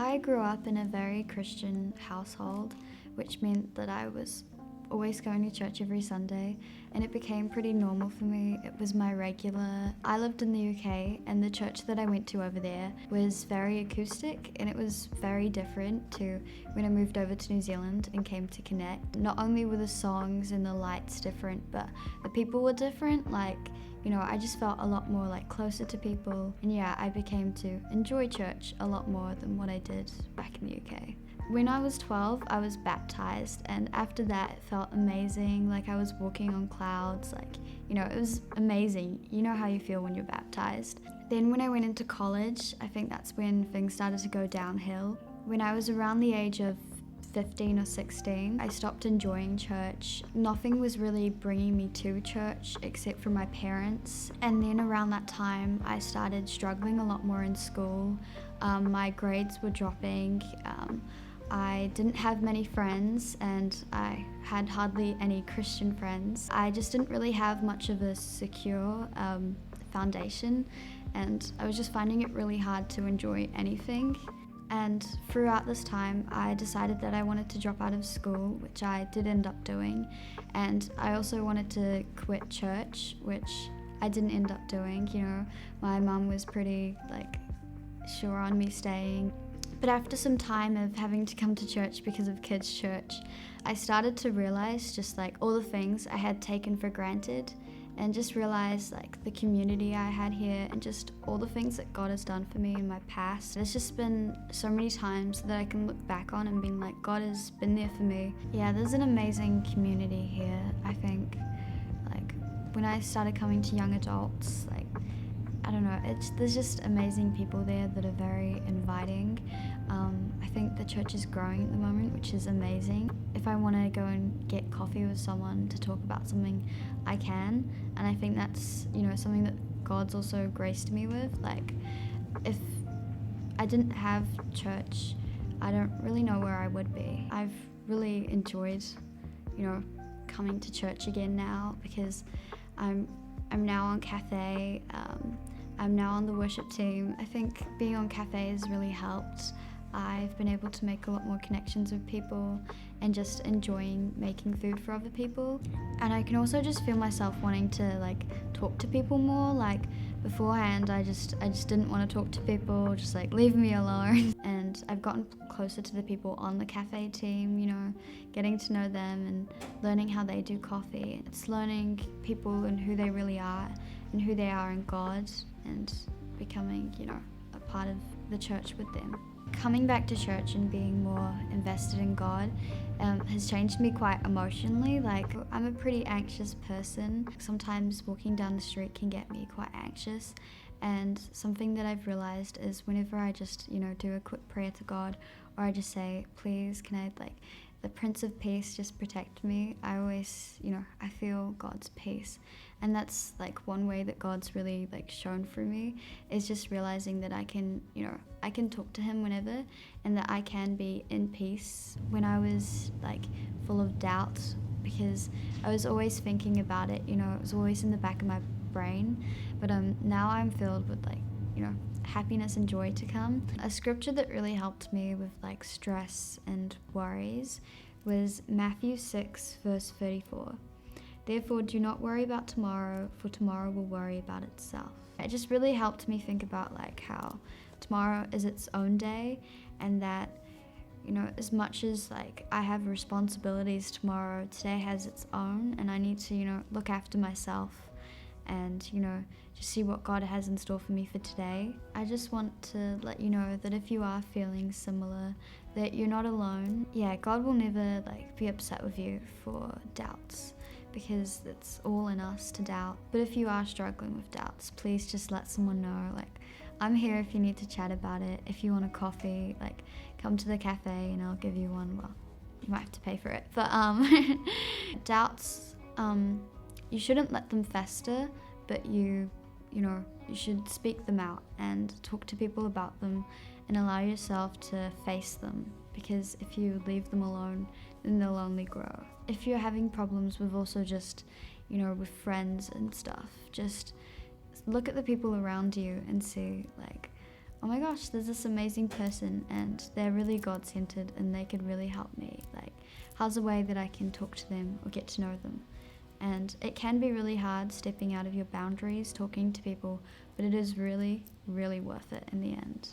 I grew up in a very Christian household, which meant that I was always going to church every Sunday, and it became pretty normal for me. It was my regular. I lived in the UK, and the church that I went to over there was very acoustic, and it was very different to when I moved over to New Zealand and came to Connect. Not only were the songs and the lights different, but the people were different. I just felt a lot more closer to people, and yeah, I became to enjoy church a lot more than what I did back in the UK. When I was 12, I was baptized, and after that it felt amazing, like I was walking on clouds, it was amazing. You know how you feel when you're baptized. Then when I went into college, I think that's when things started to go downhill. When I was around the age of 15 or 16, I stopped enjoying church. Nothing was really bringing me to church except for my parents. And then around that time, I started struggling a lot more in school. My grades were dropping. I didn't have many friends, and I had hardly any Christian friends. I just didn't really have much of a secure foundation, and I was just finding it really hard to enjoy anything. And throughout this time, I decided that I wanted to drop out of school, which I did end up doing. And I also wanted to quit church, which I didn't end up doing. My mum was pretty sure on me staying. But after some time of having to come to church because of kids' church, I started to realize just all the things I had taken for granted, and just realize the community I had here, and just all the things that God has done for me in my past. There's just been so many times that I can look back on and being like, God has been there for me. Yeah, there's an amazing community here. I think when I started coming to young adults, I don't know, there's just amazing people there that are very inviting. I think the church is growing at the moment, which is amazing. If I want to go and get coffee with someone to talk about something, I can. And I think that's, something that God's also graced me with. If I didn't have church, I don't really know where I would be. I've really enjoyed, coming to church again now, because I'm now on Cafe. I'm now on the worship team. I think being on Cafe has really helped. I've been able to make a lot more connections with people and just enjoying making food for other people. And I can also just feel myself wanting to talk to people more. Beforehand, I just didn't want to talk to people, just leave me alone. And I've gotten closer to the people on the Cafe team, getting to know them and learning how they do coffee. It's learning people and who they really are and who they are in God, and becoming, a part of the church with them. Coming back to church and being more invested in God has changed me quite emotionally. I'm a pretty anxious person. Sometimes walking down the street can get me quite anxious, and something that I've realized is whenever I just, do a quick prayer to God, or I just say, please, can I, the Prince of Peace just protect me, I always, I feel God's peace. And that's one way that God's really shown through me, is just realizing that I can, I can talk to him whenever, and that I can be in peace. When I was full of doubt, because I was always thinking about it, it was always in the back of my brain, but now I'm filled with happiness and joy to come. A scripture that really helped me with stress and worries was Matthew 6 verse 34. Therefore, do not worry about tomorrow, for tomorrow will worry about itself. It just really helped me think about how tomorrow is its own day, and that, as much as I have responsibilities tomorrow, today has its own, and I need to, look after myself and, just see what God has in store for me for today. I just want to let you know that if you are feeling similar, that you're not alone. Yeah, God will never be upset with you for doubts, because it's all in us to doubt. But if you are struggling with doubts, please just let someone know. I'm here if you need to chat about it. If you want a coffee, come to the cafe and I'll give you one. Well, you might have to pay for it. But doubts, you shouldn't let them fester, but you should speak them out and talk to people about them and allow yourself to face them, because if you leave them alone, then they'll only grow. If you're having problems with also just, with friends and stuff, just look at the people around you and see, oh my gosh, there's this amazing person and they're really God-centered and they could really help me. Like, how's a way that I can talk to them or get to know them? And it can be really hard stepping out of your boundaries, talking to people, but it is really, really worth it in the end.